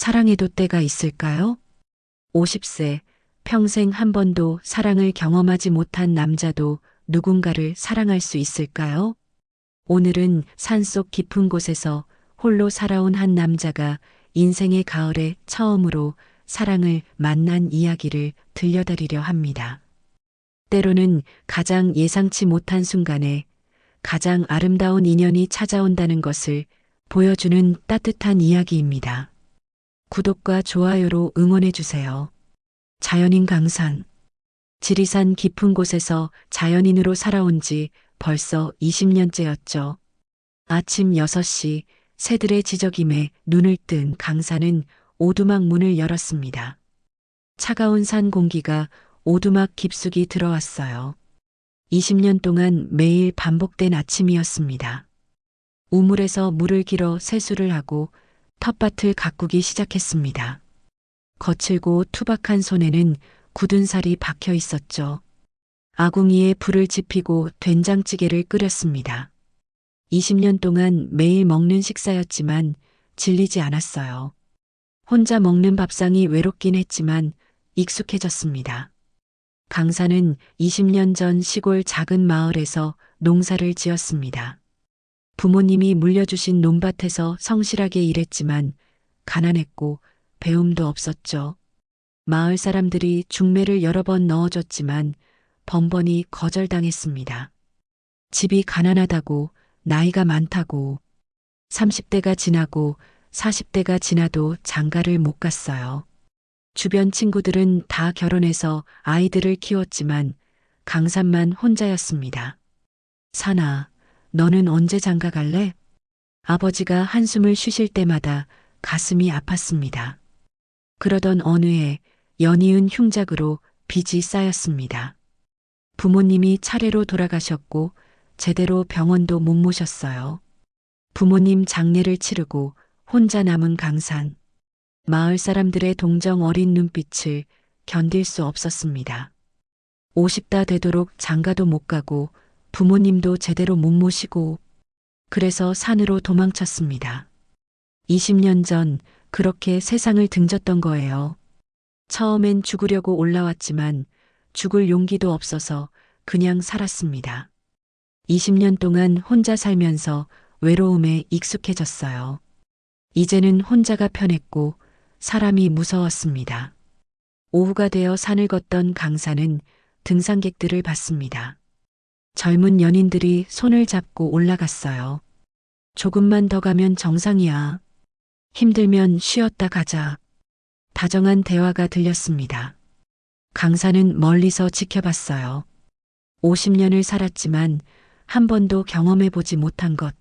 사랑해도 때가 있을까요? 50세, 평생 한 번도 사랑을 경험하지 못한 남자도 누군가를 사랑할 수 있을까요? 오늘은 산속 깊은 곳에서 홀로 살아온 한 남자가 인생의 가을에 처음으로 사랑을 만난 이야기를 들려드리려 합니다. 때로는 가장 예상치 못한 순간에 가장 아름다운 인연이 찾아온다는 것을 보여주는 따뜻한 이야기입니다. 구독과 좋아요로 응원해주세요. 자연인 강산. 지리산 깊은 곳에서 자연인으로 살아온 지 벌써 20년째였죠. 아침 6시 새들의 지저김에 눈을 뜬 강산은 오두막 문을 열었습니다. 차가운 산 공기가 오두막 깊숙이 들어왔어요. 20년 동안 매일 반복된 아침이었습니다. 우물에서 물을 길어 세수를 하고 텃밭을 가꾸기 시작했습니다. 거칠고 투박한 손에는 굳은 살이 박혀 있었죠. 아궁이에 불을 지피고 된장찌개를 끓였습니다. 20년 동안 매일 먹는 식사였지만 질리지 않았어요. 혼자 먹는 밥상이 외롭긴 했지만 익숙해졌습니다. 강사는 20년 전 시골 작은 마을에서 농사를 지었습니다. 부모님이 물려주신 논밭에서 성실하게 일했지만 가난했고 배움도 없었죠. 마을 사람들이 중매를 여러 번 넣어줬지만 번번이 거절당했습니다. 집이 가난하다고, 나이가 많다고, 30대가 지나고 40대가 지나도 장가를 못 갔어요. 주변 친구들은 다 결혼해서 아이들을 키웠지만 강산만 혼자였습니다. 사나, 너는 언제 장가 갈래? 아버지가 한숨을 쉬실 때마다 가슴이 아팠습니다. 그러던 어느 해 연이은 흉작으로 빚이 쌓였습니다. 부모님이 차례로 돌아가셨고 제대로 병원도 못 모셨어요. 부모님 장례를 치르고 혼자 남은 강산. 마을 사람들의 동정 어린 눈빛을 견딜 수 없었습니다. 50다 되도록 장가도 못 가고 부모님도 제대로 못 모시고 그래서 산으로 도망쳤습니다. 20년 전 그렇게 세상을 등졌던 거예요. 처음엔 죽으려고 올라왔지만 죽을 용기도 없어서 그냥 살았습니다. 20년 동안 혼자 살면서 외로움에 익숙해졌어요. 이제는 혼자가 편했고 사람이 무서웠습니다. 오후가 되어 산을 걷던 강산은 등산객들을 봤습니다. 젊은 연인들이 손을 잡고 올라갔어요. 조금만 더 가면 정상이야. 힘들면 쉬었다 가자. 다정한 대화가 들렸습니다. 강산은 멀리서 지켜봤어요. 50년을 살았지만 한 번도 경험해보지 못한 것.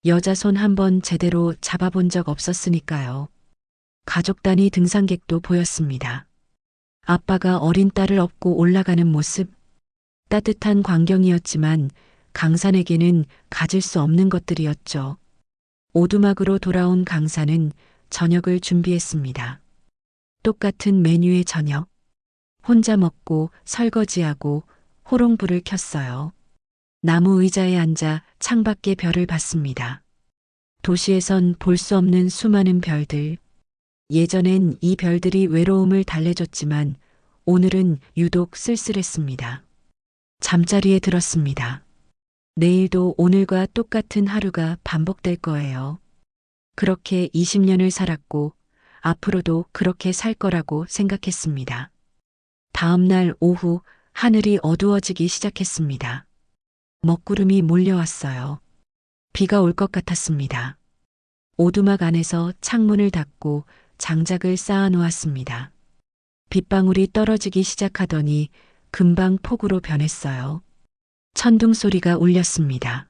여자 손 한 번 제대로 잡아본 적 없었으니까요. 가족 단위 등산객도 보였습니다. 아빠가 어린 딸을 업고 올라가는 모습. 따뜻한 광경이었지만 강산에게는 가질 수 없는 것들이었죠. 오두막으로 돌아온 강산은 저녁을 준비했습니다. 똑같은 메뉴의 저녁. 혼자 먹고 설거지하고 호롱불을 켰어요. 나무 의자에 앉아 창밖의 별을 봤습니다. 도시에선 볼 수 없는 수많은 별들. 예전엔 이 별들이 외로움을 달래줬지만 오늘은 유독 쓸쓸했습니다. 잠자리에 들었습니다. 내일도 오늘과 똑같은 하루가 반복될 거예요. 그렇게 20년을 살았고 앞으로도 그렇게 살 거라고 생각했습니다. 다음 날 오후 하늘이 어두워지기 시작했습니다. 먹구름이 몰려왔어요. 비가 올 것 같았습니다. 오두막 안에서 창문을 닫고 장작을 쌓아 놓았습니다. 빗방울이 떨어지기 시작하더니 금방 폭우로 변했어요. 천둥 소리가 울렸습니다.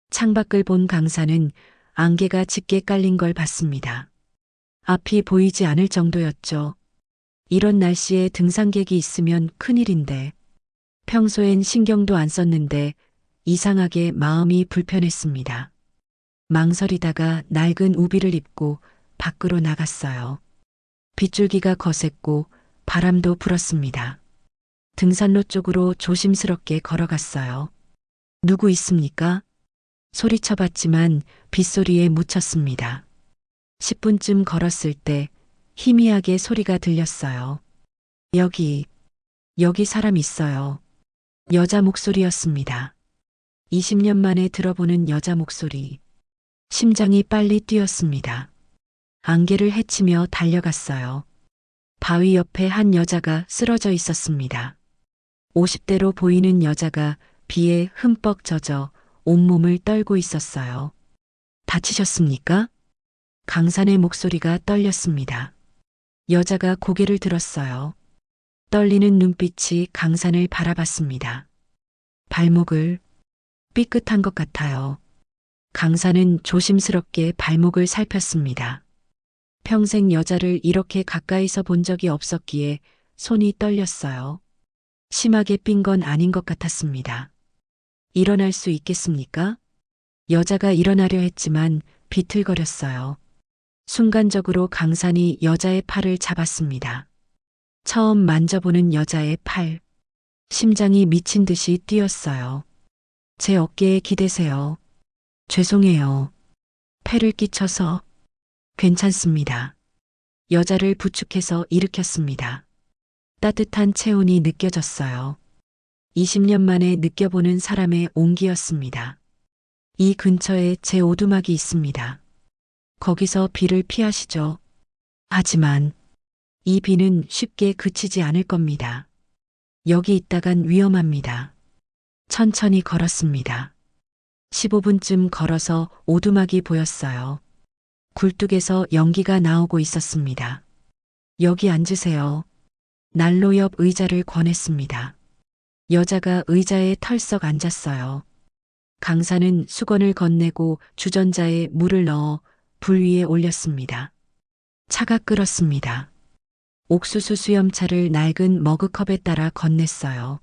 창밖을 본 강산은 안개가 짙게 깔린 걸 봤습니다. 앞이 보이지 않을 정도였죠. 이런 날씨에 등산객이 있으면 큰일인데 평소엔 신경도 안 썼는데 이상하게 마음이 불편했습니다. 망설이다가 낡은 우비를 입고 밖으로 나갔어요. 빗줄기가 거셌고 바람도 불었습니다. 등산로 쪽으로 조심스럽게 걸어갔어요. 누구 있습니까? 소리쳐봤지만 빗소리에 묻혔습니다. 10분쯤 걸었을 때 희미하게 소리가 들렸어요. 여기, 여기 사람 있어요. 여자 목소리였습니다. 20년 만에 들어보는 여자 목소리. 심장이 빨리 뛰었습니다. 안개를 헤치며 달려갔어요. 바위 옆에 한 여자가 쓰러져 있었습니다. 50대로 보이는 여자가 비에 흠뻑 젖어 온몸을 떨고 있었어요. 다치셨습니까? 강산의 목소리가 떨렸습니다. 여자가 고개를 들었어요. 떨리는 눈빛이 강산을 바라봤습니다. 발목을 삐끗한 것 같아요. 강산은 조심스럽게 발목을 살폈습니다. 평생 여자를 이렇게 가까이서 본 적이 없었기에 손이 떨렸어요. 심하게 삔 건 아닌 것 같았습니다. 일어날 수 있겠습니까? 여자가 일어나려 했지만 비틀거렸어요. 순간적으로 강산이 여자의 팔을 잡았습니다. 처음 만져보는 여자의 팔. 심장이 미친 듯이 뛰었어요. 제 어깨에 기대세요. 죄송해요. 폐를 끼쳐서. 괜찮습니다. 여자를 부축해서 일으켰습니다. 따뜻한 체온이 느껴졌어요. 20년 만에 느껴보는 사람의 온기였습니다. 이 근처에 제 오두막이 있습니다. 거기서 비를 피하시죠. 하지만 이 비는 쉽게 그치지 않을 겁니다. 여기 있다간 위험합니다. 천천히 걸었습니다. 15분쯤 걸어서 오두막이 보였어요. 굴뚝에서 연기가 나오고 있었습니다. 여기 앉으세요. 난로 옆 의자를 권했습니다. 여자가 의자에 털썩 앉았어요. 강사는 수건을 건네고 주전자에 물을 넣어 불 위에 올렸습니다. 차가 끓었습니다. 옥수수 수염차를 낡은 머그컵에 따라 건넸어요.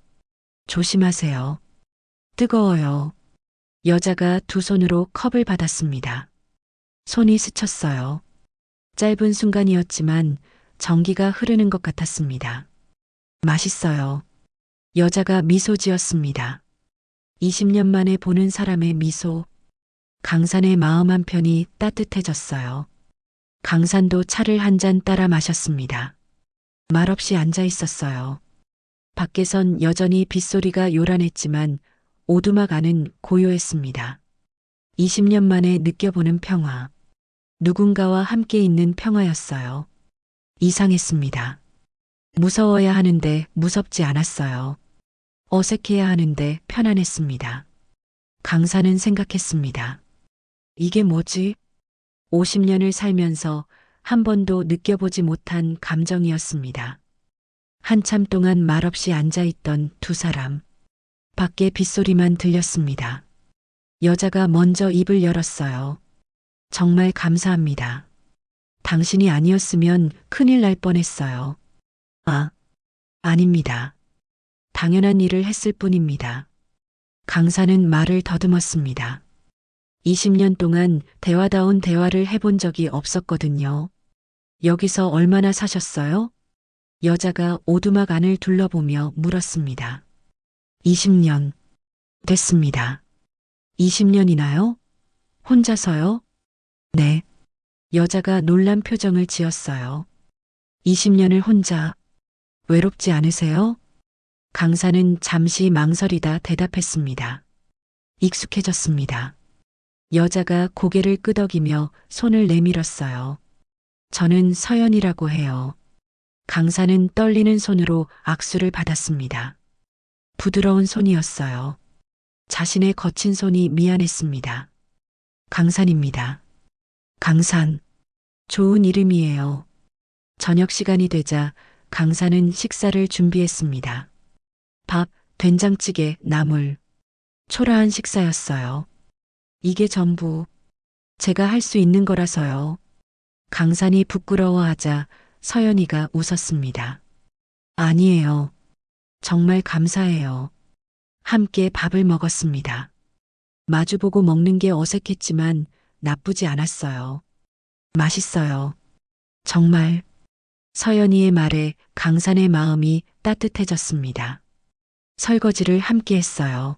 조심하세요. 뜨거워요. 여자가 두 손으로 컵을 받았습니다. 손이 스쳤어요. 짧은 순간이었지만 전기가 흐르는 것 같았습니다. 맛있어요. 여자가 미소 지었습니다. 20년 만에 보는 사람의 미소. 강산의 마음 한편이 따뜻해졌어요. 강산도 차를 한 잔 따라 마셨습니다. 말없이 앉아 있었어요. 밖에선 여전히 빗소리가 요란했지만 오두막 안은 고요했습니다. 20년 만에 느껴보는 평화. 누군가와 함께 있는 평화였어요. 이상했습니다. 무서워야 하는데 무섭지 않았어요. 어색해야 하는데 편안했습니다. 강사는 생각했습니다. 이게 뭐지? 50년을 살면서 한 번도 느껴보지 못한 감정이었습니다. 한참 동안 말없이 앉아있던 두 사람. 밖에 빗소리만 들렸습니다. 여자가 먼저 입을 열었어요. 정말 감사합니다. 당신이 아니었으면 큰일 날 뻔했어요. 아닙니다. 당연한 일을 했을 뿐입니다. 강사는 말을 더듬었습니다. 20년 동안 대화다운 대화를 해본 적이 없었거든요. 여기서 얼마나 사셨어요? 여자가 오두막 안을 둘러보며 물었습니다. 20년. 됐습니다. 20년이나요? 혼자서요? 네. 여자가 놀란 표정을 지었어요. 20년을 혼자. 외롭지 않으세요? 강사는 잠시 망설이다 대답했습니다. 익숙해졌습니다. 여자가 고개를 끄덕이며 손을 내밀었어요. 저는 서연이라고 해요. 강사는 떨리는 손으로 악수를 받았습니다. 부드러운 손이었어요. 자신의 거친 손이 미안했습니다. 강산입니다. 강산. 좋은 이름이에요. 저녁 시간이 되자 강산은 식사를 준비했습니다. 밥, 된장찌개, 나물. 초라한 식사였어요. 이게 전부 제가 할 수 있는 거라서요. 강산이 부끄러워하자 서연이가 웃었습니다. 아니에요. 정말 감사해요. 함께 밥을 먹었습니다. 마주보고 먹는 게 어색했지만 나쁘지 않았어요. 맛있어요. 정말. 서연이의 말에 강산의 마음이 따뜻해졌습니다. 설거지를 함께 했어요.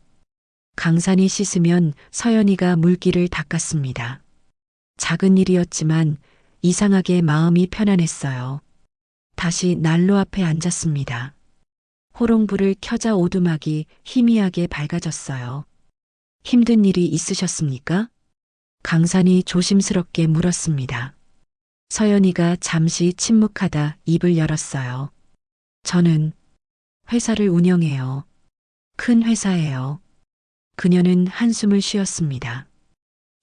강산이 씻으면 서연이가 물기를 닦았습니다. 작은 일이었지만 이상하게 마음이 편안했어요. 다시 난로 앞에 앉았습니다. 호롱불을 켜자 오두막이 희미하게 밝아졌어요. 힘든 일이 있으셨습니까? 강산이 조심스럽게 물었습니다. 서연이가 잠시 침묵하다 입을 열었어요. 저는 회사를 운영해요. 큰 회사예요. 그녀는 한숨을 쉬었습니다.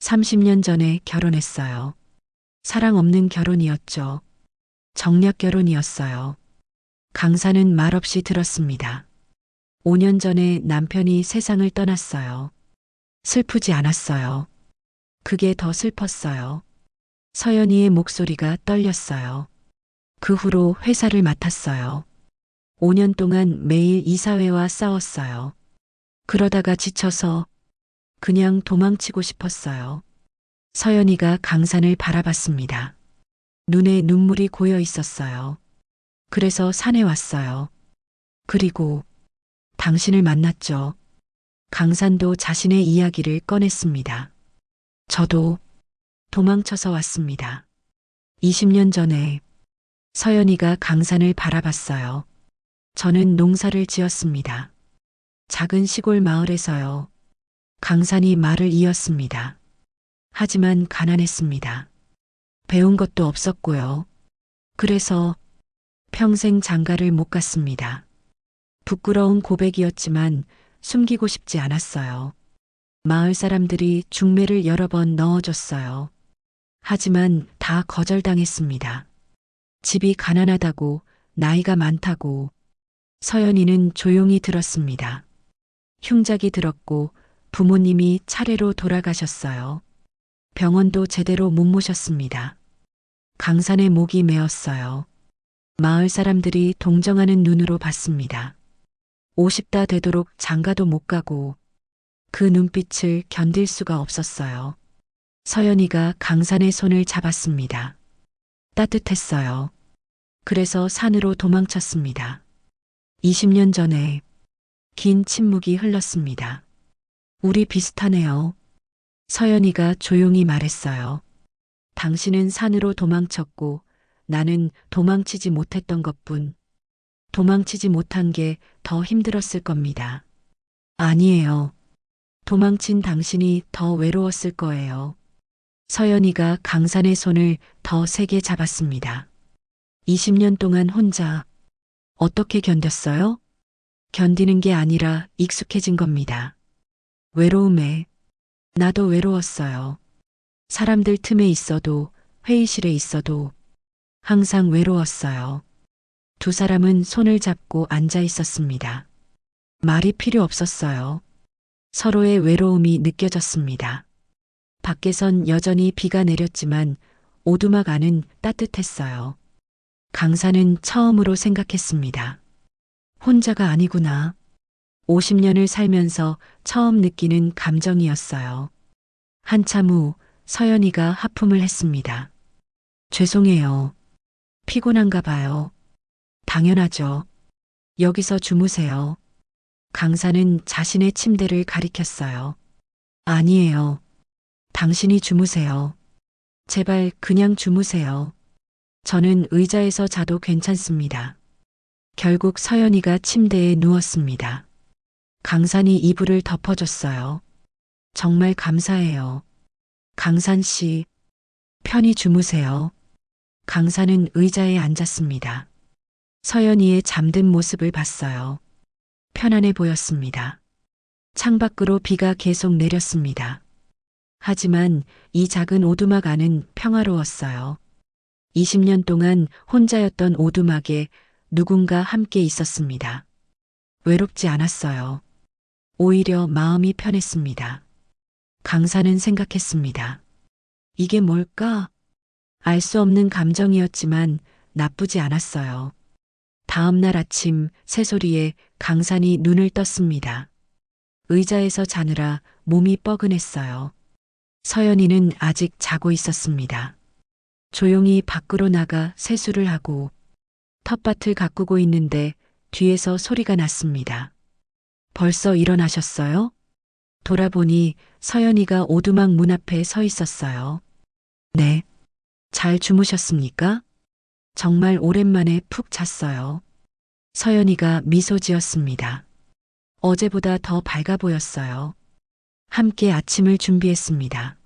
30년 전에 결혼했어요. 사랑 없는 결혼이었죠. 정략 결혼이었어요. 강사는 말없이 들었습니다. 5년 전에 남편이 세상을 떠났어요. 슬프지 않았어요. 그게 더 슬펐어요. 서연이의 목소리가 떨렸어요. 그 후로 회사를 맡았어요. 5년 동안 매일 이사회와 싸웠어요. 그러다가 지쳐서 그냥 도망치고 싶었어요. 서연이가 강산을 바라봤습니다. 눈에 눈물이 고여 있었어요. 그래서 산에 왔어요. 그리고 당신을 만났죠. 강산도 자신의 이야기를 꺼냈습니다. 저도 도망쳐서 왔습니다. 20년 전에 서연이가 강산을 바라봤어요. 저는 농사를 지었습니다. 작은 시골 마을에서요. 강산이 말을 이었습니다. 하지만 가난했습니다. 배운 것도 없었고요. 그래서 평생 장가를 못 갔습니다. 부끄러운 고백이었지만 숨기고 싶지 않았어요. 마을 사람들이 중매를 여러 번 넣어줬어요. 하지만 다 거절당했습니다. 집이 가난하다고, 나이가 많다고. 서연이는 조용히 들었습니다. 흉작이 들었고 부모님이 차례로 돌아가셨어요. 병원도 제대로 못 모셨습니다. 강산의 목이 메었어요. 마을 사람들이 동정하는 눈으로 봤습니다. 50다 되도록 장가도 못 가고 그 눈빛을 견딜 수가 없었어요. 서연이가 강산의 손을 잡았습니다. 따뜻했어요. 그래서 산으로 도망쳤습니다. 20년 전에 긴 침묵이 흘렀습니다. 우리 비슷하네요. 서연이가 조용히 말했어요. 당신은 산으로 도망쳤고 나는 도망치지 못했던 것뿐. 도망치지 못한 게 더 힘들었을 겁니다. 아니에요. 도망친 당신이 더 외로웠을 거예요. 서연이가 강산의 손을 더 세게 잡았습니다. 20년 동안 혼자 어떻게 견뎠어요? 견디는 게 아니라 익숙해진 겁니다. 외로움에 나도 외로웠어요. 사람들 틈에 있어도 회의실에 있어도 항상 외로웠어요. 두 사람은 손을 잡고 앉아 있었습니다. 말이 필요 없었어요. 서로의 외로움이 느껴졌습니다. 밖에선 여전히 비가 내렸지만 오두막 안은 따뜻했어요. 강사는 처음으로 생각했습니다. 혼자가 아니구나. 50년을 살면서 처음 느끼는 감정이었어요. 한참 후 서연이가 하품을 했습니다. 죄송해요. 피곤한가 봐요. 당연하죠. 여기서 주무세요. 강사는 자신의 침대를 가리켰어요. 아니에요. 당신이 주무세요. 제발 그냥 주무세요. 저는 의자에서 자도 괜찮습니다. 결국 서연이가 침대에 누웠습니다. 강산이 이불을 덮어줬어요. 정말 감사해요. 강산 씨, 편히 주무세요. 강산은 의자에 앉았습니다. 서연이의 잠든 모습을 봤어요. 편안해 보였습니다. 창밖으로 비가 계속 내렸습니다. 하지만 이 작은 오두막 안은 평화로웠어요. 20년 동안 혼자였던 오두막에 누군가 함께 있었습니다. 외롭지 않았어요. 오히려 마음이 편했습니다. 강사는 생각했습니다. 이게 뭘까? 알 수 없는 감정이었지만 나쁘지 않았어요. 다음 날 아침 새소리에 강산이 눈을 떴습니다. 의자에서 자느라 몸이 뻐근했어요. 서연이는 아직 자고 있었습니다. 조용히 밖으로 나가 세수를 하고 텃밭을 가꾸고 있는데 뒤에서 소리가 났습니다. 벌써 일어나셨어요? 돌아보니 서연이가 오두막 문 앞에 서 있었어요. 네. 잘 주무셨습니까? 정말 오랜만에 푹 잤어요. 서연이가 미소 지었습니다. 어제보다 더 밝아 보였어요. 함께 아침을 준비했습니다.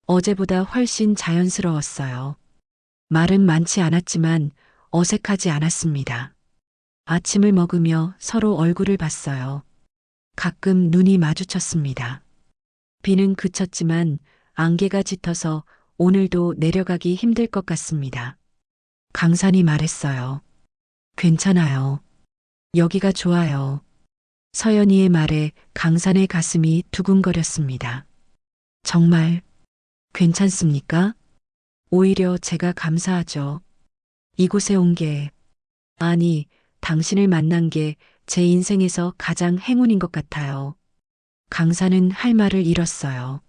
어제보다 훨씬 자연스러웠어요. 말은 많지 않았지만 어색하지 않았습니다. 아침을 먹으며 서로 얼굴을 봤어요. 가끔 눈이 마주쳤습니다. 비는 그쳤지만 안개가 짙어서 오늘도 내려가기 힘들 것 같습니다. 강산이 말했어요. 괜찮아요. 여기가 좋아요. 서연이의 말에 강산의 가슴이 두근거렸습니다. 정말 괜찮습니까? 오히려 제가 감사하죠. 이곳에 온 게, 아니, 당신을 만난 게 제 인생에서 가장 행운인 것 같아요. 강산은 할 말을 잃었어요.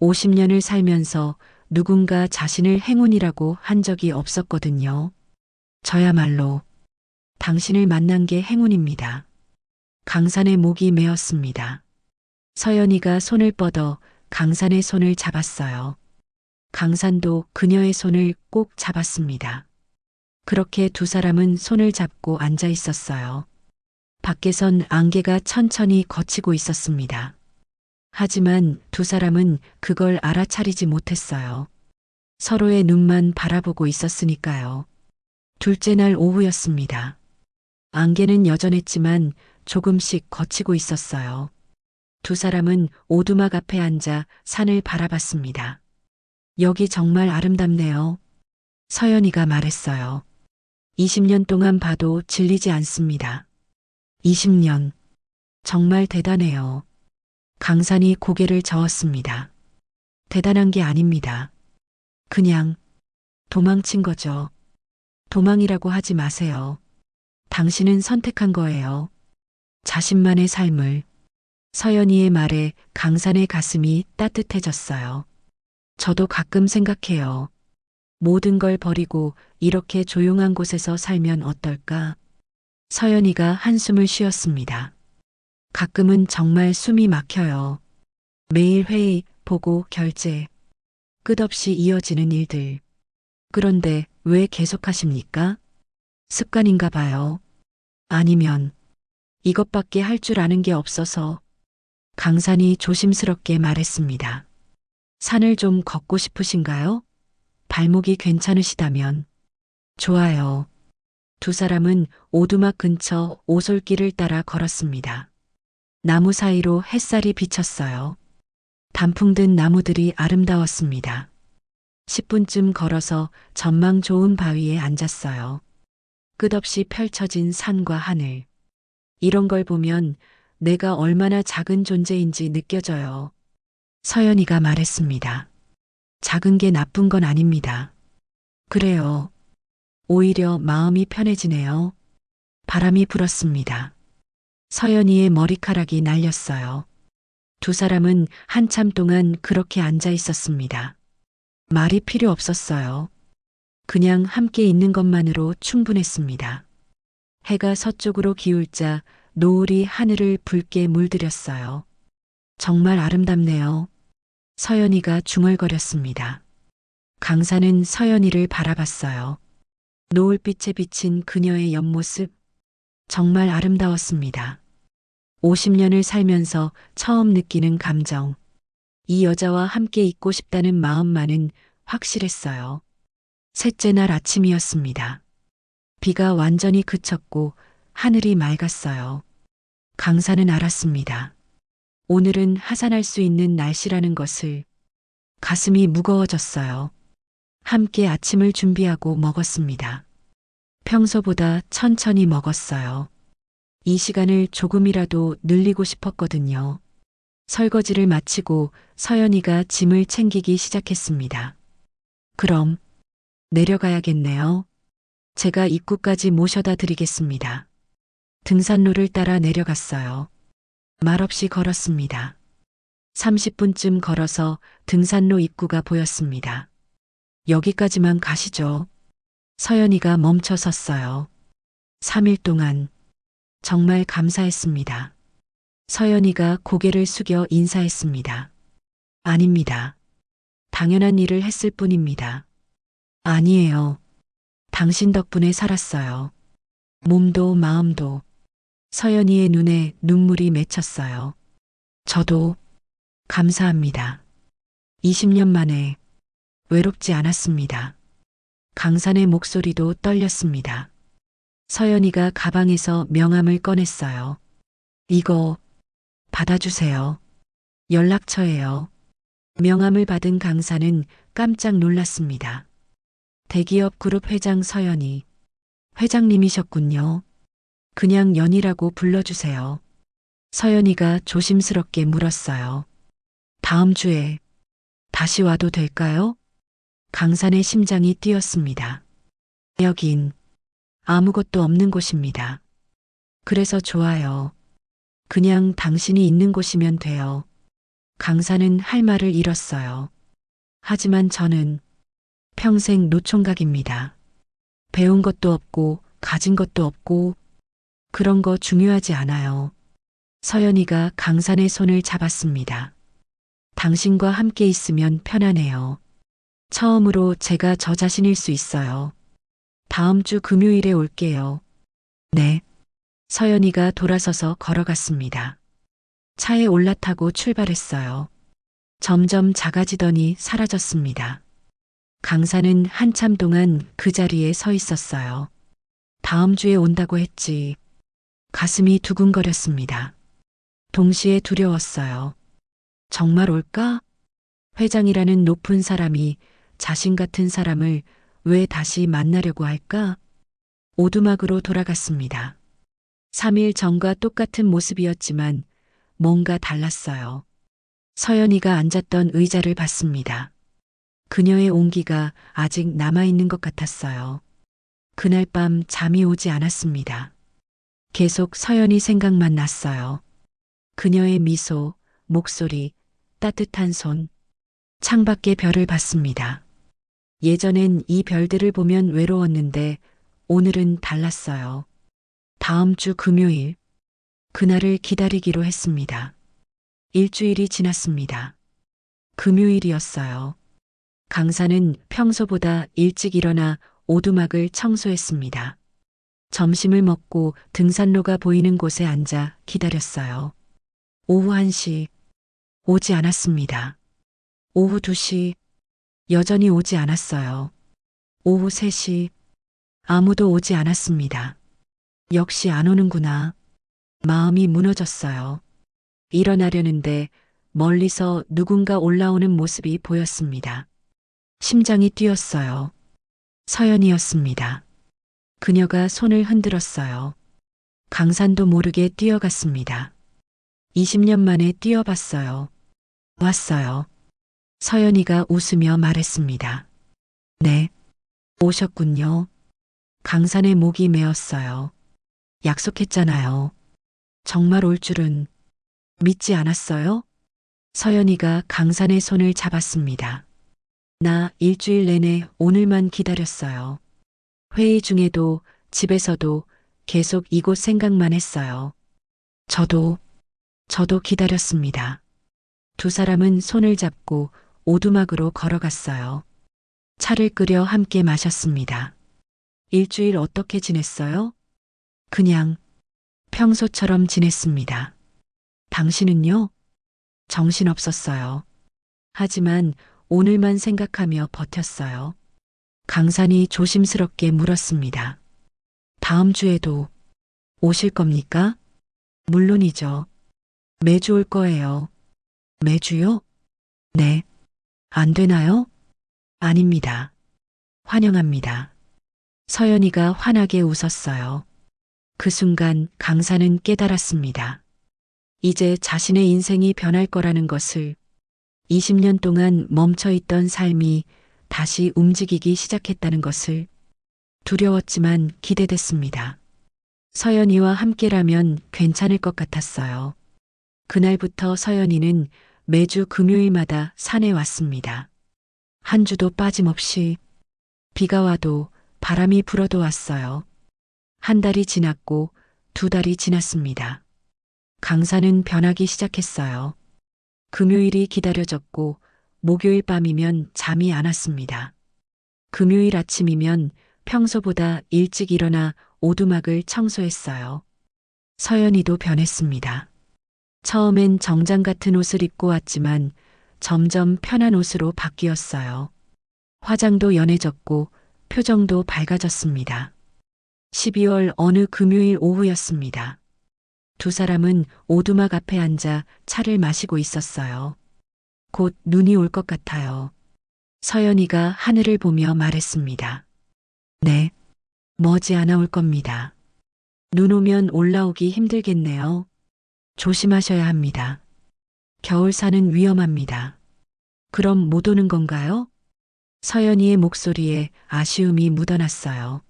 50년을 살면서 누군가 자신을 행운이라고 한 적이 없었거든요. 저야말로 당신을 만난 게 행운입니다. 강산의 목이 메었습니다. 서연이가 손을 뻗어 강산의 손을 잡았어요. 강산도 그녀의 손을 꼭 잡았습니다. 그렇게 두 사람은 손을 잡고 앉아 있었어요. 밖에선 안개가 천천히 걷히고 있었습니다. 하지만 두 사람은 그걸 알아차리지 못했어요. 서로의 눈만 바라보고 있었으니까요. 둘째 날 오후였습니다. 안개는 여전했지만 조금씩 걷히고 있었어요. 두 사람은 오두막 앞에 앉아 산을 바라봤습니다. 여기 정말 아름답네요. 서연이가 말했어요. 20년 동안 봐도 질리지 않습니다. 20년. 정말 대단해요. 강산이 고개를 저었습니다. 대단한 게 아닙니다. 그냥 도망친 거죠. 도망이라고 하지 마세요. 당신은 선택한 거예요. 자신만의 삶을. 서연이의 말에 강산의 가슴이 따뜻해졌어요. 저도 가끔 생각해요. 모든 걸 버리고 이렇게 조용한 곳에서 살면 어떨까? 서연이가 한숨을 쉬었습니다. 가끔은 정말 숨이 막혀요. 매일 회의, 보고, 결제. 끝없이 이어지는 일들. 그런데 왜 계속하십니까? 습관인가 봐요. 아니면 이것밖에 할 줄 아는 게 없어서. 강산이 조심스럽게 말했습니다. 산을 좀 걷고 싶으신가요? 발목이 괜찮으시다면. 좋아요. 두 사람은 오두막 근처 오솔길을 따라 걸었습니다. 나무 사이로 햇살이 비쳤어요. 단풍 든 나무들이 아름다웠습니다. 10분쯤 걸어서 전망 좋은 바위에 앉았어요. 끝없이 펼쳐진 산과 하늘. 이런 걸 보면 내가 얼마나 작은 존재인지 느껴져요. 서연이가 말했습니다. 작은 게 나쁜 건 아닙니다. 그래요. 오히려 마음이 편해지네요. 바람이 불었습니다. 서연이의 머리카락이 날렸어요. 두 사람은 한참 동안 그렇게 앉아 있었습니다. 말이 필요 없었어요. 그냥 함께 있는 것만으로 충분했습니다. 해가 서쪽으로 기울자 노을이 하늘을 붉게 물들였어요. 정말 아름답네요. 서연이가 중얼거렸습니다. 강산은 서연이를 바라봤어요. 노을빛에 비친 그녀의 옆모습, 정말 아름다웠습니다. 50년을 살면서 처음 느끼는 감정. 이 여자와 함께 있고 싶다는 마음만은 확실했어요. 셋째 날 아침이었습니다. 비가 완전히 그쳤고 하늘이 맑았어요. 강산은 알았습니다. 오늘은 하산할 수 있는 날씨라는 것을. 가슴이 무거워졌어요. 함께 아침을 준비하고 먹었습니다. 평소보다 천천히 먹었어요. 이 시간을 조금이라도 늘리고 싶었거든요. 설거지를 마치고 서연이가 짐을 챙기기 시작했습니다. 그럼 내려가야겠네요. 제가 입구까지 모셔다 드리겠습니다. 등산로를 따라 내려갔어요. 말없이 걸었습니다. 30분쯤 걸어서 등산로 입구가 보였습니다. 여기까지만 가시죠. 서연이가 멈춰 섰어요. 3일 동안 정말 감사했습니다. 서연이가 고개를 숙여 인사했습니다. 아닙니다. 당연한 일을 했을 뿐입니다. 아니에요. 당신 덕분에 살았어요. 몸도 마음도. 서연이의 눈에 눈물이 맺혔어요. 저도 감사합니다. 20년 만에 외롭지 않았습니다. 강산의 목소리도 떨렸습니다. 서연이가 가방에서 명함을 꺼냈어요. 이거 받아주세요. 연락처예요. 명함을 받은 강산은 깜짝 놀랐습니다. 대기업 그룹 회장 서연이. 회장님이셨군요. 그냥 연이라고 불러주세요. 서연이가 조심스럽게 물었어요. 다음 주에 다시 와도 될까요? 강산의 심장이 뛰었습니다. 여긴 아무것도 없는 곳입니다. 그래서 좋아요. 그냥 당신이 있는 곳이면 돼요. 강산은 할 말을 잃었어요. 하지만 저는 평생 노총각입니다. 배운 것도 없고 가진 것도 없고 그런 거 중요하지 않아요. 서연이가 강산의 손을 잡았습니다. 당신과 함께 있으면 편안해요. 처음으로 제가 저 자신일 수 있어요. 다음 주 금요일에 올게요. 네. 서연이가 돌아서서 걸어갔습니다. 차에 올라타고 출발했어요. 점점 작아지더니 사라졌습니다. 강사는 한참 동안 그 자리에 서 있었어요. 다음 주에 온다고 했지. 가슴이 두근거렸습니다. 동시에 두려웠어요. 정말 올까? 회장이라는 높은 사람이 자신 같은 사람을 왜 다시 만나려고 할까? 오두막으로 돌아갔습니다. 3일 전과 똑같은 모습이었지만 뭔가 달랐어요. 서연이가 앉았던 의자를 봤습니다. 그녀의 온기가 아직 남아있는 것 같았어요. 그날 밤 잠이 오지 않았습니다. 계속 서연이 생각만 났어요. 그녀의 미소, 목소리, 따뜻한 손. 창밖의 별을 봤습니다. 예전엔 이 별들을 보면 외로웠는데 오늘은 달랐어요. 다음 주 금요일, 그날을 기다리기로 했습니다. 일주일이 지났습니다. 금요일이었어요. 강사는 평소보다 일찍 일어나 오두막을 청소했습니다. 점심을 먹고 등산로가 보이는 곳에 앉아 기다렸어요. 오후 1시, 오지 않았습니다. 오후 2시, 여전히 오지 않았어요. 오후 3시, 아무도 오지 않았습니다. 역시 안 오는구나. 마음이 무너졌어요. 일어나려는데 멀리서 누군가 올라오는 모습이 보였습니다. 심장이 뛰었어요. 서연이었습니다. 그녀가 손을 흔들었어요. 강산도 모르게 뛰어갔습니다. 20년 만에 뛰어봤어요. 왔어요. 서연이가 웃으며 말했습니다. 네, 오셨군요. 강산의 목이 메었어요. 약속했잖아요. 정말 올 줄은 믿지 않았어요? 서연이가 강산의 손을 잡았습니다. 나 일주일 내내 오늘만 기다렸어요. 회의 중에도 집에서도 계속 이곳 생각만 했어요. 저도 기다렸습니다. 두 사람은 손을 잡고 오두막으로 걸어갔어요. 차를 끓여 함께 마셨습니다. 일주일 어떻게 지냈어요? 그냥 평소처럼 지냈습니다. 당신은요? 정신없었어요. 하지만 오늘만 생각하며 버텼어요. 강산이 조심스럽게 물었습니다. 다음 주에도 오실 겁니까? 물론이죠. 매주 올 거예요. 매주요? 네. 안 되나요? 아닙니다. 환영합니다. 서연이가 환하게 웃었어요. 그 순간 강산은 깨달았습니다. 이제 자신의 인생이 변할 거라는 것을 20년 동안 멈춰있던 삶이 다시 움직이기 시작했다는 것을 두려웠지만 기대됐습니다. 서연이와 함께라면 괜찮을 것 같았어요. 그날부터 서연이는 매주 금요일마다 산에 왔습니다. 한 주도 빠짐없이 비가 와도 바람이 불어도 왔어요. 한 달이 지났고 2달이 지났습니다. 강산은 변하기 시작했어요. 금요일이 기다려졌고 목요일 밤이면 잠이 안 왔습니다. 금요일 아침이면 평소보다 일찍 일어나 오두막을 청소했어요. 서연이도 변했습니다. 처음엔 정장 같은 옷을 입고 왔지만 점점 편한 옷으로 바뀌었어요. 화장도 연해졌고 표정도 밝아졌습니다. 12월 어느 금요일 오후였습니다. 두 사람은 오두막 앞에 앉아 차를 마시고 있었어요. 곧 눈이 올 것 같아요. 서연이가 하늘을 보며 말했습니다. 네, 머지않아 올 겁니다. 눈 오면 올라오기 힘들겠네요. 조심하셔야 합니다. 겨울산은 위험합니다. 그럼 못 오는 건가요? 서연이의 목소리에 아쉬움이 묻어났어요.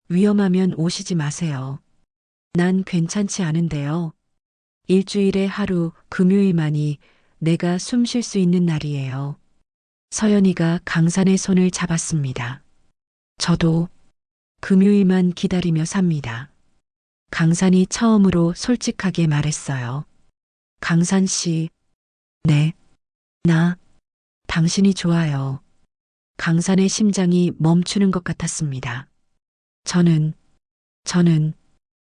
위험하면 오시지 마세요. 난 괜찮지 않은데요. 일주일에 하루 금요일만이 내가 숨 쉴 수 있는 날이에요. 서연이가 강산의 손을 잡았습니다. 저도 금요일만 기다리며 삽니다. 강산이 처음으로 솔직하게 말했어요. 강산 씨, 네, 나, 당신이 좋아요. 강산의 심장이 멈추는 것 같았습니다. 저는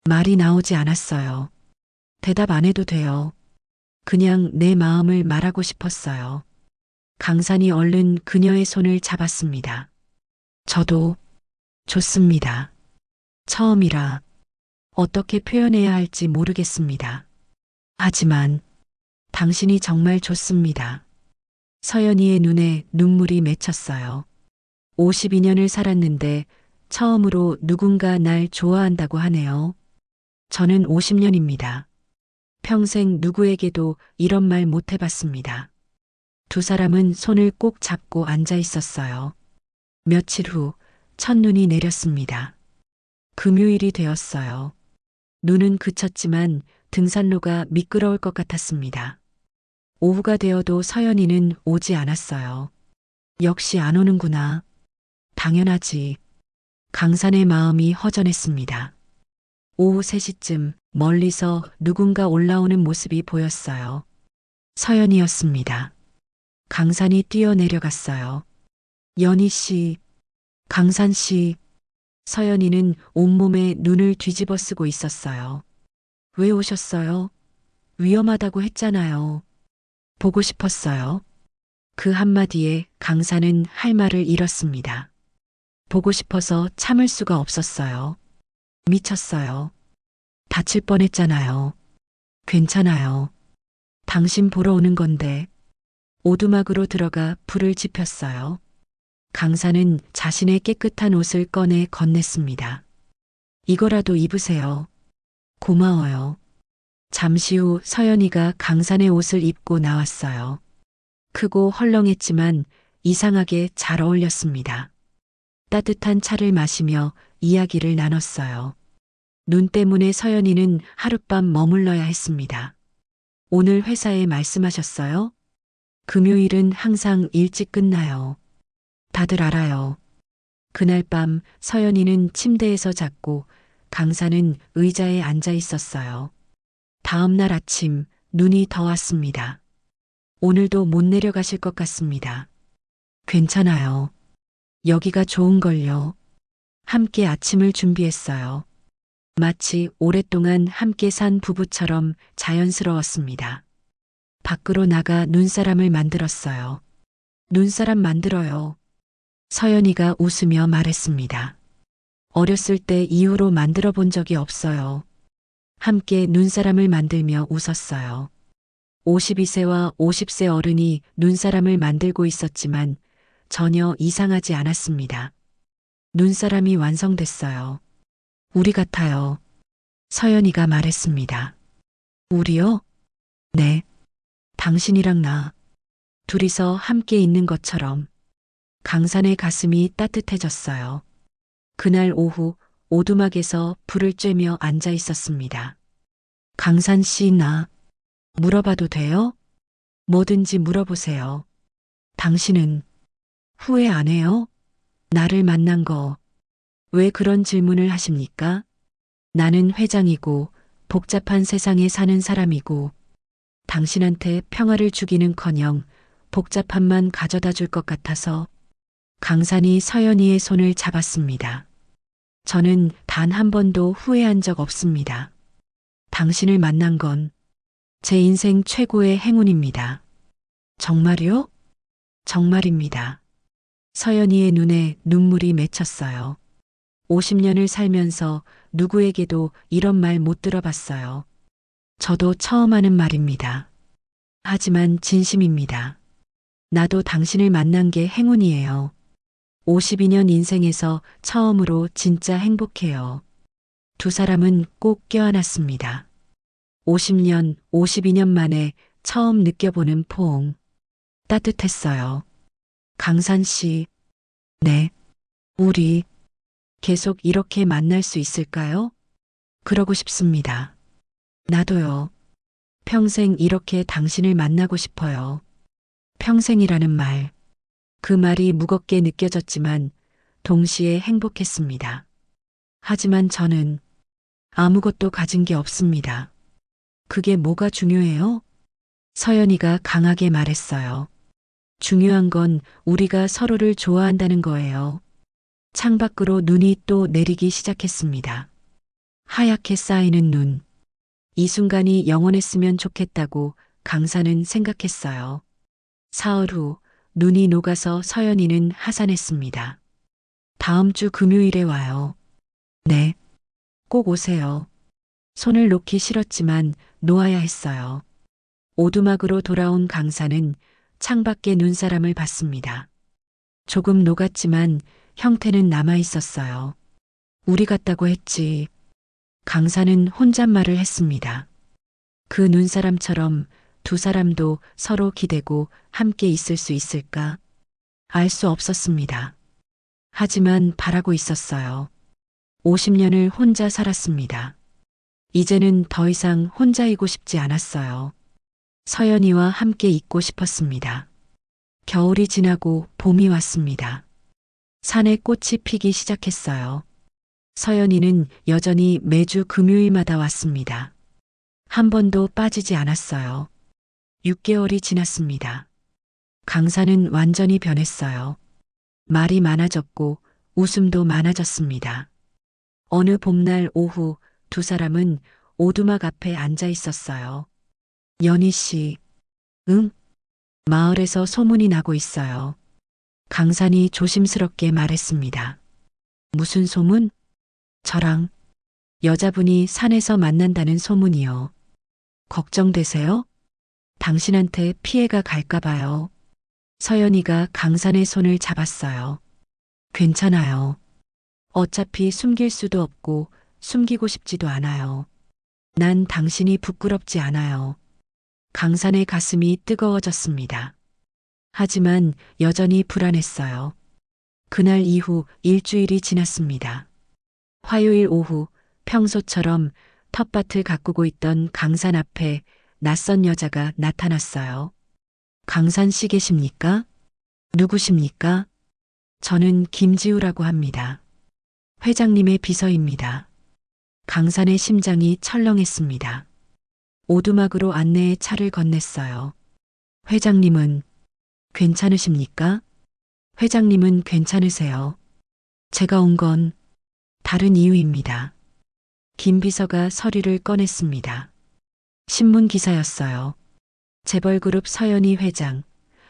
말이 나오지 않았어요. 대답 안 해도 돼요. 그냥 내 마음을 말하고 싶었어요. 강산이 얼른 그녀의 손을 잡았습니다. 저도 좋습니다. 처음이라 어떻게 표현해야 할지 모르겠습니다. 하지만 당신이 정말 좋습니다. 서연이의 눈에 눈물이 맺혔어요. 52년을 살았는데 처음으로 누군가 날 좋아한다고 하네요. 저는 50년입니다. 평생 누구에게도 이런 말 못 해봤습니다. 두 사람은 손을 꼭 잡고 앉아 있었어요. 며칠 후 첫눈이 내렸습니다. 금요일이 되었어요. 눈은 그쳤지만 등산로가 미끄러울 것 같았습니다. 오후가 되어도 서연이는 오지 않았어요. 역시 안 오는구나. 당연하지. 강산의 마음이 허전했습니다. 오후 3시쯤 멀리서 누군가 올라오는 모습이 보였어요. 서연이었습니다. 강산이 뛰어내려갔어요. 연희 씨, 강산 씨. 서연이는 온몸에 눈을 뒤집어 쓰고 있었어요. 왜 오셨어요? 위험하다고 했잖아요. 보고 싶었어요. 그 한마디에 강산은 할 말을 잃었습니다. 보고 싶어서 참을 수가 없었어요. 미쳤어요. 다칠 뻔했잖아요. 괜찮아요. 당신 보러 오는 건데. 오두막으로 들어가 불을 지폈어요. 강산은 자신의 깨끗한 옷을 꺼내 건넸습니다. 이거라도 입으세요. 고마워요. 잠시 후 서연이가 강산의 옷을 입고 나왔어요. 크고 헐렁했지만 이상하게 잘 어울렸습니다. 따뜻한 차를 마시며 이야기를 나눴어요. 눈 때문에 서연이는 하룻밤 머물러야 했습니다. 오늘 회사에 말씀하셨어요? 금요일은 항상 일찍 끝나요. 다들 알아요. 그날 밤 서연이는 침대에서 잤고 강산은 의자에 앉아 있었어요. 다음 날 아침 눈이 더 왔습니다. 오늘도 못 내려가실 것 같습니다. 괜찮아요. 여기가 좋은걸요. 함께 아침을 준비했어요. 마치 오랫동안 함께 산 부부처럼 자연스러웠습니다. 밖으로 나가 눈사람을 만들었어요. 눈사람 만들어요. 서연이가 웃으며 말했습니다. 어렸을 때 이후로 만들어 본 적이 없어요. 함께 눈사람을 만들며 웃었어요. 52세와 50세 어른이 눈사람을 만들고 있었지만 전혀 이상하지 않았습니다. 눈사람이 완성됐어요. 우리 같아요. 서연이가 말했습니다. 우리요? 네. 당신이랑 나. 둘이서 함께 있는 것처럼. 강산의 가슴이 따뜻해졌어요. 그날 오후 오두막에서 불을 쬐며 앉아 있었습니다. 강산 씨, 나 물어봐도 돼요? 뭐든지 물어보세요. 당신은 후회 안 해요? 나를 만난 거. 왜 그런 질문을 하십니까? 나는 회장이고 복잡한 세상에 사는 사람이고 당신한테 평화를 주기는커녕 복잡함만 가져다 줄 것 같아서. 강산이 서연이의 손을 잡았습니다. 저는 단 한 번도 후회한 적 없습니다. 당신을 만난 건 제 인생 최고의 행운입니다. 정말요? 정말입니다. 서연이의 눈에 눈물이 맺혔어요. 50년을 살면서 누구에게도 이런 말 못 들어봤어요. 저도 처음 하는 말입니다. 하지만 진심입니다. 나도 당신을 만난 게 행운이에요. 52년 인생에서 처음으로 진짜 행복해요. 두 사람은 꼭 껴안았습니다. 52년 만에 처음 느껴보는 포옹. 따뜻했어요. 강산 씨, 네. 우리 계속 이렇게 만날 수 있을까요? 그러고 싶습니다. 나도요. 평생 이렇게 당신을 만나고 싶어요. 평생이라는 말. 그 말이 무겁게 느껴졌지만 동시에 행복했습니다. 하지만 저는 아무것도 가진 게 없습니다. 그게 뭐가 중요해요? 서연이가 강하게 말했어요. 중요한 건 우리가 서로를 좋아한다는 거예요. 창밖으로 눈이 또 내리기 시작했습니다. 하얗게 쌓이는 눈. 이 순간이 영원했으면 좋겠다고 강산은 생각했어요. 사흘 후 눈이 녹아서 서연이는 하산했습니다. 다음 주 금요일에 와요. 네. 꼭 오세요. 손을 놓기 싫었지만 놓아야 했어요. 오두막으로 돌아온 강산은 창밖의 눈사람을 봤습니다. 조금 녹았지만 형태는 남아 있었어요. 우리 같다고 했지. 강산은 혼잣말을 했습니다. 그 눈사람처럼 두 사람도 서로 기대고 함께 있을 수 있을까? 알 수 없었습니다. 하지만 바라고 있었어요. 50년을 혼자 살았습니다. 이제는 더 이상 혼자이고 싶지 않았어요. 서연이와 함께 있고 싶었습니다. 겨울이 지나고 봄이 왔습니다. 산에 꽃이 피기 시작했어요. 서연이는 여전히 매주 금요일마다 왔습니다. 한 번도 빠지지 않았어요. 6개월이 지났습니다. 강산은 완전히 변했어요. 말이 많아졌고 웃음도 많아졌습니다. 어느 봄날 오후 두 사람은 오두막 앞에 앉아 있었어요. 연희 씨, 응? 마을에서 소문이 나고 있어요. 강산이 조심스럽게 말했습니다. 무슨 소문? 저랑 여자분이 산에서 만난다는 소문이요. 걱정되세요? 당신한테 피해가 갈까 봐요. 서연이가 강산의 손을 잡았어요. 괜찮아요. 어차피 숨길 수도 없고 숨기고 싶지도 않아요. 난 당신이 부끄럽지 않아요. 강산의 가슴이 뜨거워졌습니다. 하지만 여전히 불안했어요. 그날 이후 일주일이 지났습니다. 화요일 오후 평소처럼 텃밭을 가꾸고 있던 강산 앞에 낯선 여자가 나타났어요. 강산 씨 계십니까? 누구십니까? 저는 김지우라고 합니다. 회장님의 비서입니다. 강산의 심장이 철렁했습니다. 오두막으로 안내의 차를 건넸어요. 회장님은 괜찮으십니까? 회장님은 괜찮으세요. 제가 온 건 다른 이유입니다. 김 비서가 서류를 꺼냈습니다. 신문 기사였어요. 재벌그룹 서연희 회장,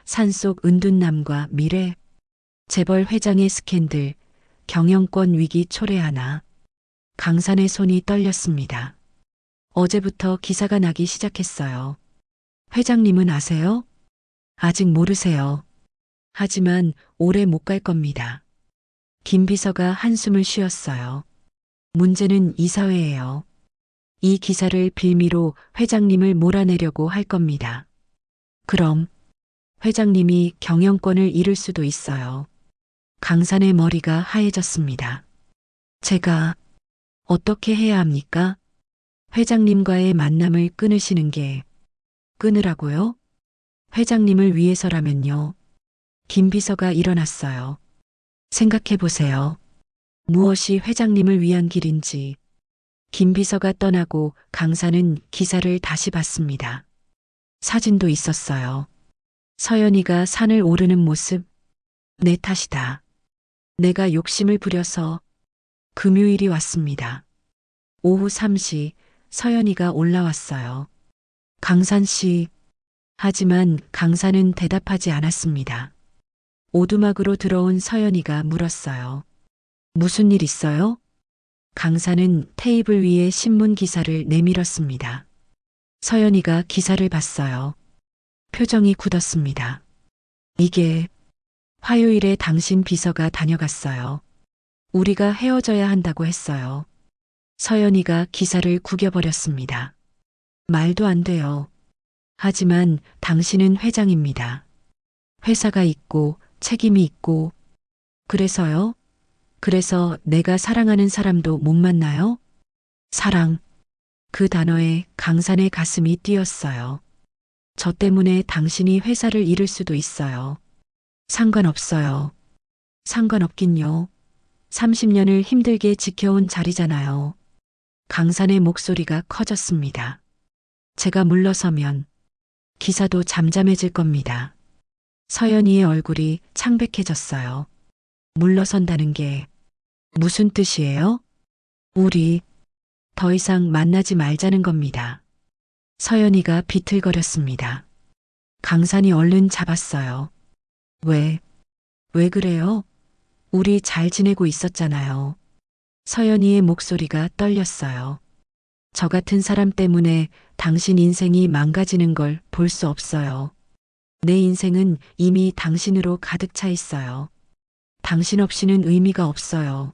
산속 은둔남과 미래. 재벌 회장의 스캔들, 경영권 위기 초래하나. 강산의 손이 떨렸습니다. 어제부터 기사가 나기 시작했어요. 회장님은 아세요? 아직 모르세요. 하지만 오래 못 갈 겁니다. 김 비서가 한숨을 쉬었어요. 문제는 이사회예요. 이 기사를 빌미로 회장님을 몰아내려고 할 겁니다. 그럼 회장님이 경영권을 잃을 수도 있어요. 강산의 머리가 하얘졌습니다. 제가 어떻게 해야 합니까? 회장님과의 만남을 끊으시는 게 끊으라고요? 회장님을 위해서라면요. 김 비서가 일어났어요. 생각해 보세요. 무엇이 회장님을 위한 길인지. 김 비서가 떠나고 강산은 기사를 다시 봤습니다. 사진도 있었어요. 서연이가 산을 오르는 모습. 내 탓이다. 내가 욕심을 부려서 금요일이 왔습니다. 오후 3시 서연이가 올라왔어요. 강산 씨. 하지만 강산은 대답하지 않았습니다. 오두막으로 들어온 서연이가 물었어요. 무슨 일 있어요? 강산은 테이블 위에 신문 기사를 내밀었습니다. 서연이가 기사를 봤어요. 표정이 굳었습니다. 이게 화요일에 당신 비서가 다녀갔어요. 우리가 헤어져야 한다고 했어요. 서연이가 기사를 구겨버렸습니다. 말도 안 돼요. 하지만 당신은 회장입니다. 회사가 있고 책임이 있고. 그래서요? 그래서 내가 사랑하는 사람도 못 만나요? 사랑. 그 단어에 강산의 가슴이 뛰었어요. 저 때문에 당신이 회사를 잃을 수도 있어요. 상관없어요. 상관없긴요. 30년을 힘들게 지켜온 자리잖아요. 강산의 목소리가 커졌습니다. 제가 물러서면 기사도 잠잠해질 겁니다. 서연이의 얼굴이 창백해졌어요. 물러선다는 게 무슨 뜻이에요? 우리 더 이상 만나지 말자는 겁니다. 서연이가 비틀거렸습니다. 강산이 얼른 잡았어요. 왜 그래요? 우리 잘 지내고 있었잖아요. 서연이의 목소리가 떨렸어요. 저 같은 사람 때문에 당신 인생이 망가지는 걸 볼 수 없어요. 내 인생은 이미 당신으로 가득 차 있어요. 당신 없이는 의미가 없어요.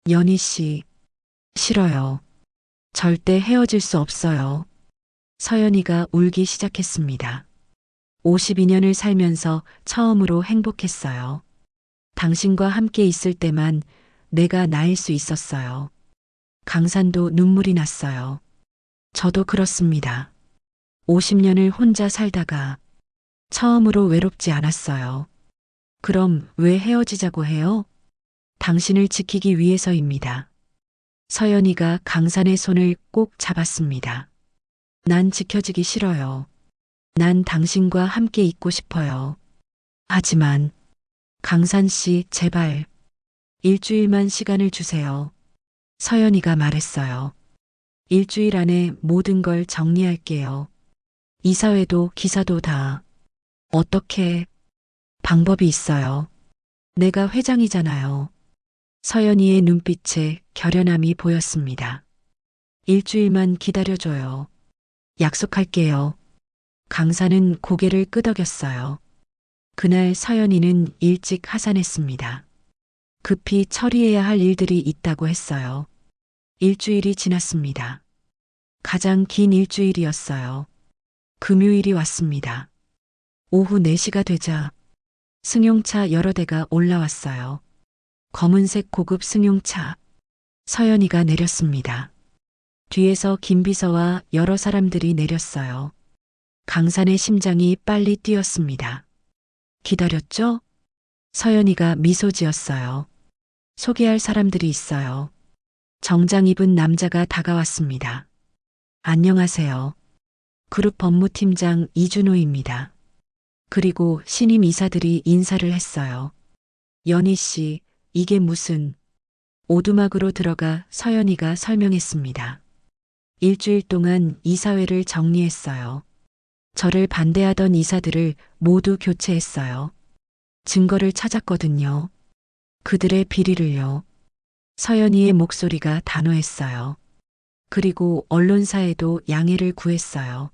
연희 씨, 싫어요. 절대 헤어질 수 없어요. 서연이가 울기 시작했습니다. 52년을 살면서 처음으로 행복했어요. 당신과 함께 있을 때만 내가 나일 수 있었어요. 강산도 눈물이 났어요. 저도 그렇습니다. 50년을 혼자 살다가 처음으로 외롭지 않았어요. 그럼 왜 헤어지자고 해요? 당신을 지키기 위해서입니다. 서연이가 강산의 손을 꼭 잡았습니다. 난 지켜지기 싫어요. 난 당신과 함께 있고 싶어요. 하지만 강산 씨, 제발 일주일만 시간을 주세요. 서연이가 말했어요. 일주일 안에 모든 걸 정리할게요. 이사회도 기사도 다. 어떻게 방법이 있어요. 내가 회장이잖아요. 서연이의 눈빛에 결연함이 보였습니다. 일주일만 기다려줘요. 약속할게요. 강산은 고개를 끄덕였어요. 그날 서연이는 일찍 하산했습니다. 급히 처리해야 할 일들이 있다고 했어요. 일주일이 지났습니다. 가장 긴 일주일이었어요. 금요일이 왔습니다. 오후 4시가 되자 승용차 여러 대가 올라왔어요. 검은색 고급 승용차. 서연이가 내렸습니다. 뒤에서 김비서와 여러 사람들이 내렸어요. 강산의 심장이 빨리 뛰었습니다. 기다렸죠? 서연이가 미소 지었어요. 소개할 사람들이 있어요. 정장 입은 남자가 다가왔습니다. 안녕하세요. 그룹 법무팀장 이준호입니다. 그리고 신임 이사들이 인사를 했어요. 연희 씨, 이게 무슨... 오두막으로 들어가 서연이가 설명했습니다. 일주일 동안 이사회를 정리했어요. 저를 반대하던 이사들을 모두 교체했어요. 증거를 찾았거든요. 그들의 비리를요. 서연이의 목소리가 단호했어요. 그리고 언론사에도 양해를 구했어요.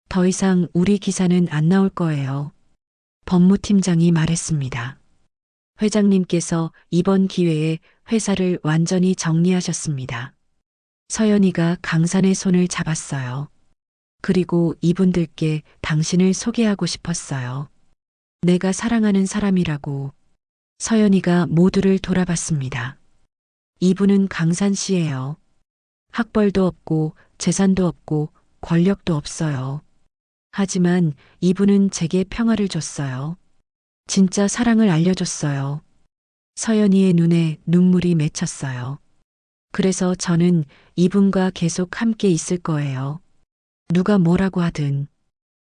더 이상 우리 기사는 안 나올 거예요. 법무팀장이 말했습니다. 회장님께서 이번 기회에 회사를 완전히 정리하셨습니다. 서연이가 강산의 손을 잡았어요. 그리고 이분들께 당신을 소개하고 싶었어요. 내가 사랑하는 사람이라고. 서연이가 모두를 돌아봤습니다. 이분은 강산 씨예요. 학벌도 없고 재산도 없고 권력도 없어요. 하지만 이분은 제게 평화를 줬어요. 진짜 사랑을 알려줬어요. 서연이의 눈에 눈물이 맺혔어요. 그래서 저는 이분과 계속 함께 있을 거예요. 누가 뭐라고 하든.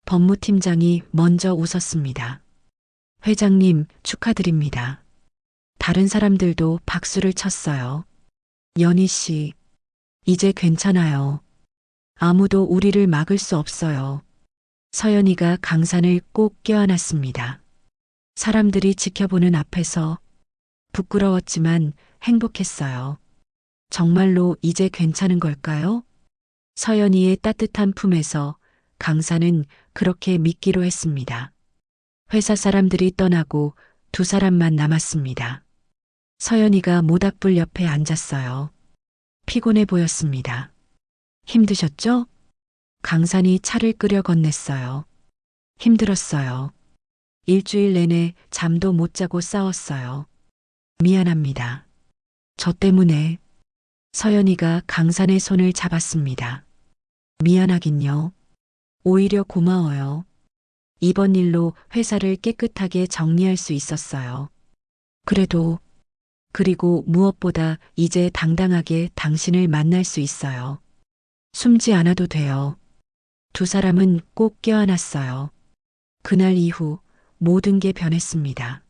법무팀장이 먼저 웃었습니다. 회장님, 축하드립니다. 다른 사람들도 박수를 쳤어요. 연희 씨, 이제 괜찮아요. 아무도 우리를 막을 수 없어요. 서연이가 강산을 꼭 껴안았습니다. 사람들이 지켜보는 앞에서 부끄러웠지만 행복했어요. 정말로 이제 괜찮은 걸까요? 서연이의 따뜻한 품에서 강산은 그렇게 믿기로 했습니다. 회사 사람들이 떠나고 두 사람만 남았습니다. 서연이가 모닥불 옆에 앉았어요. 피곤해 보였습니다. 힘드셨죠? 강산이 차를 끓여 건넸어요. 힘들었어요. 일주일 내내 잠도 못 자고 싸웠어요. 미안합니다. 저 때문에. 서연이가 강산의 손을 잡았습니다. 미안하긴요. 오히려 고마워요. 이번 일로 회사를 깨끗하게 정리할 수 있었어요. 그리고 무엇보다 이제 당당하게 당신을 만날 수 있어요. 숨지 않아도 돼요. 두 사람은 꼭 껴안았어요. 그날 이후 모든 게 변했습니다.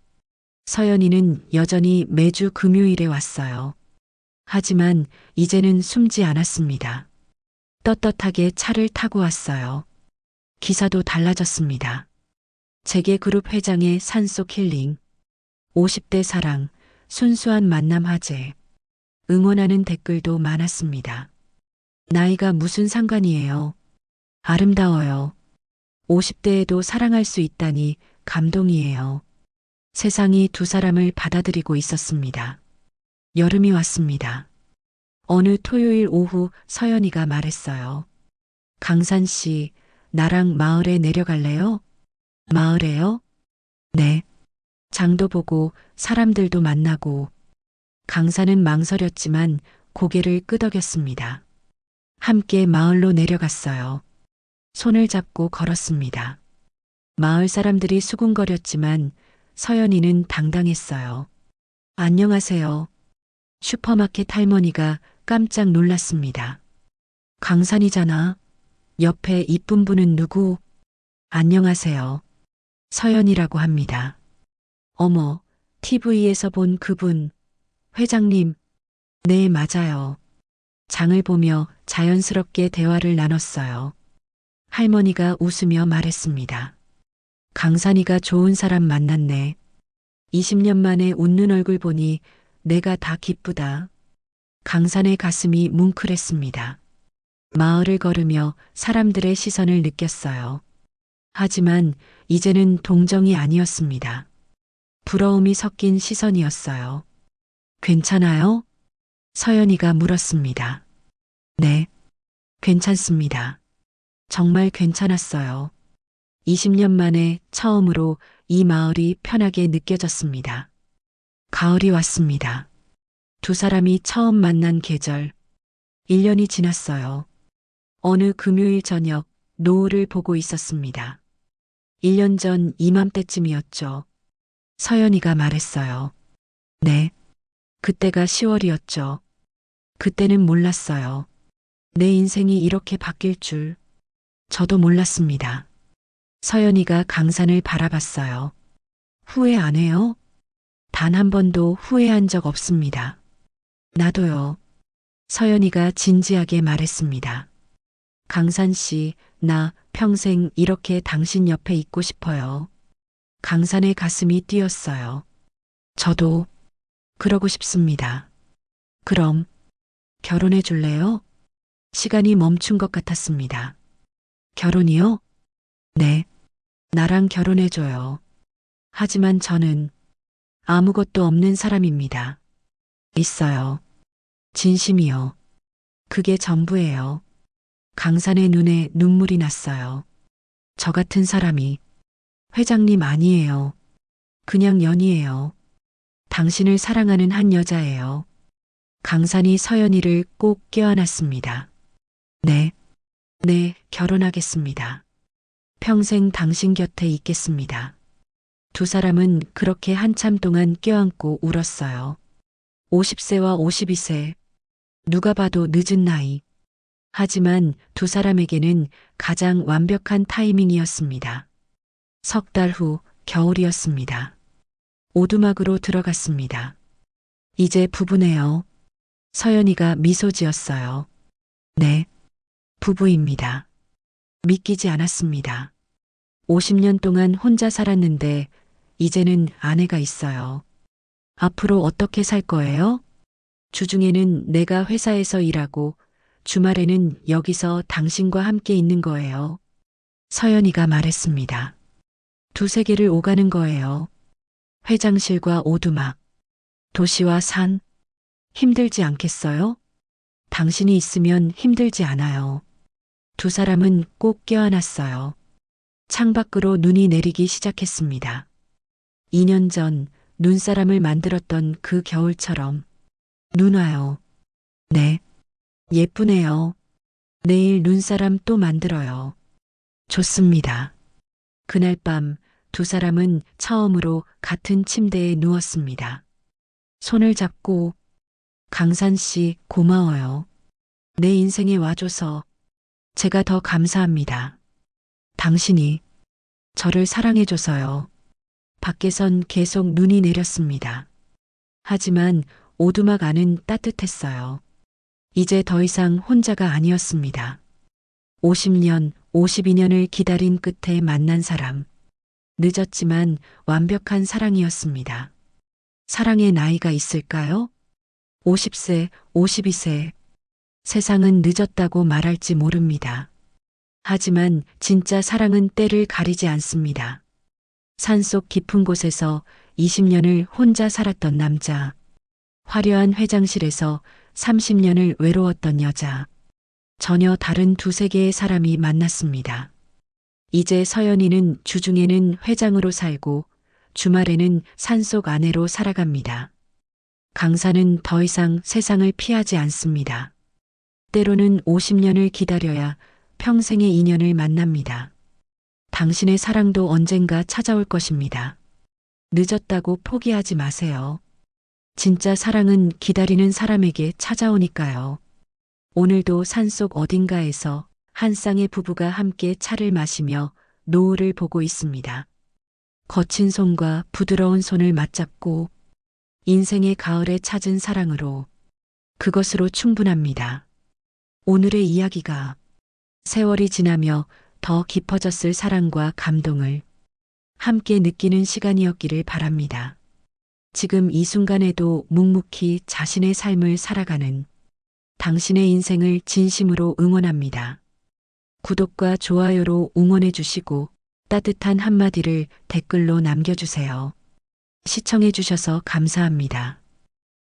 서연이는 여전히 매주 금요일에 왔어요. 하지만 이제는 숨지 않았습니다. 떳떳하게 차를 타고 왔어요. 기사도 달라졌습니다. 재계그룹 회장의 산속 힐링, 50대 사랑, 순수한 만남 화제, 응원하는 댓글도 많았습니다. 나이가 무슨 상관이에요. 아름다워요. 50대에도 사랑할 수 있다니 감동이에요. 세상이 두 사람을 받아들이고 있었습니다. 여름이 왔습니다. 어느 토요일 오후 서연이가 말했어요. 강산 씨, 나랑 마을에 내려갈래요? 마을에요? 네. 장도 보고 사람들도 만나고. 강산은 망설였지만 고개를 끄덕였습니다. 함께 마을로 내려갔어요. 손을 잡고 걸었습니다. 마을 사람들이 수군거렸지만 서연이는 당당했어요. 안녕하세요. 슈퍼마켓 할머니가 깜짝 놀랐습니다. 강산이잖아. 옆에 이쁜 분은 누구? 안녕하세요. 서연이라고 합니다. 어머, TV에서 본 그분. 회장님. 네, 맞아요. 장을 보며 자연스럽게 대화를 나눴어요. 할머니가 웃으며 말했습니다. 강산이가 좋은 사람 만났네. 20년 만에 웃는 얼굴 보니 내가 다 기쁘다. 강산의 가슴이 뭉클했습니다. 마을을 걸으며 사람들의 시선을 느꼈어요. 하지만 이제는 동정이 아니었습니다. 부러움이 섞인 시선이었어요. 괜찮아요? 서연이가 물었습니다. 네, 괜찮습니다. 정말 괜찮았어요. 20년 만에 처음으로 이 마을이 편하게 느껴졌습니다. 가을이 왔습니다. 두 사람이 처음 만난 계절. 1년이 지났어요. 어느 금요일 저녁 노을을 보고 있었습니다. 1년 전 이맘때쯤이었죠. 서연이가 말했어요. 네, 그때가 10월이었죠. 그때는 몰랐어요. 내 인생이 이렇게 바뀔 줄. 저도 몰랐습니다. 서연이가 강산을 바라봤어요. 후회 안 해요? 단 한 번도 후회한 적 없습니다. 나도요. 서연이가 진지하게 말했습니다. 강산 씨, 나 평생 이렇게 당신 옆에 있고 싶어요. 강산의 가슴이 뛰었어요. 저도 그러고 싶습니다. 그럼 결혼해 줄래요? 시간이 멈춘 것 같았습니다. 결혼이요? 네. 나랑 결혼해 줘요. 하지만 저는 아무것도 없는 사람입니다. 있어요. 진심이요. 그게 전부예요. 강산의 눈에 눈물이 났어요. 저 같은 사람이 회장님 아니에요. 그냥 연이에요. 당신을 사랑하는 한 여자예요. 강산이 서연이를 꼭 껴안았습니다. 네, 결혼하겠습니다. 평생 당신 곁에 있겠습니다. 두 사람은 그렇게 한참 동안 껴안고 울었어요. 50세와 52세. 누가 봐도 늦은 나이. 하지만 두 사람에게는 가장 완벽한 타이밍이었습니다. 석 달 후 겨울이었습니다. 오두막으로 들어갔습니다. 이제 부부네요. 서연이가 미소 지었어요. 네, 부부입니다. 믿기지 않았습니다. 50년 동안 혼자 살았는데 이제는 아내가 있어요. 앞으로 어떻게 살 거예요? 주중에는 내가 회사에서 일하고 주말에는 여기서 당신과 함께 있는 거예요. 서연이가 말했습니다. 두세 개를 오가는 거예요. 회장실과 오두막, 도시와 산. 힘들지 않겠어요? 당신이 있으면 힘들지 않아요. 두 사람은 꼭 껴안았어요. 창밖으로 눈이 내리기 시작했습니다. 2년 전 눈사람을 만들었던 그 겨울처럼. 눈 와요. 네. 예쁘네요. 내일 눈사람 또 만들어요. 좋습니다. 그날 밤 두 사람은 처음으로 같은 침대에 누웠습니다. 손을 잡고 강산 씨 고마워요. 내 인생에 와줘서 제가 더 감사합니다. 당신이 저를 사랑해줘서요. 밖에선 계속 눈이 내렸습니다. 하지만 오두막 안은 따뜻했어요. 이제 더 이상 혼자가 아니었습니다. 50년, 52년을 기다린 끝에 만난 사람. 늦었지만 완벽한 사랑이었습니다. 사랑의 나이가 있을까요? 50세, 52세. 세상은 늦었다고 말할지 모릅니다. 하지만 진짜 사랑은 때를 가리지 않습니다. 산속 깊은 곳에서 20년을 혼자 살았던 남자. 화려한 회장실에서 30년을 외로웠던 여자. 전혀 다른 두세 개의 사람이 만났습니다. 이제 서연이는 주중에는 회장으로 살고 주말에는 산속 아내로 살아갑니다. 강사는 더 이상 세상을 피하지 않습니다. 때로는 50년을 기다려야 평생의 인연을 만납니다. 당신의 사랑도 언젠가 찾아올 것입니다. 늦었다고 포기하지 마세요. 진짜 사랑은 기다리는 사람에게 찾아오니까요. 오늘도 산속 어딘가에서 한 쌍의 부부가 함께 차를 마시며 노을을 보고 있습니다. 거친 손과 부드러운 손을 맞잡고 인생의 가을에 찾은 사랑으로 그것으로 충분합니다. 오늘의 이야기가 세월이 지나며 더 깊어졌을 사랑과 감동을 함께 느끼는 시간이었기를 바랍니다. 지금 이 순간에도 묵묵히 자신의 삶을 살아가는 당신의 인생을 진심으로 응원합니다. 구독과 좋아요로 응원해 주시고 따뜻한 한마디를 댓글로 남겨주세요. 시청해 주셔서 감사합니다.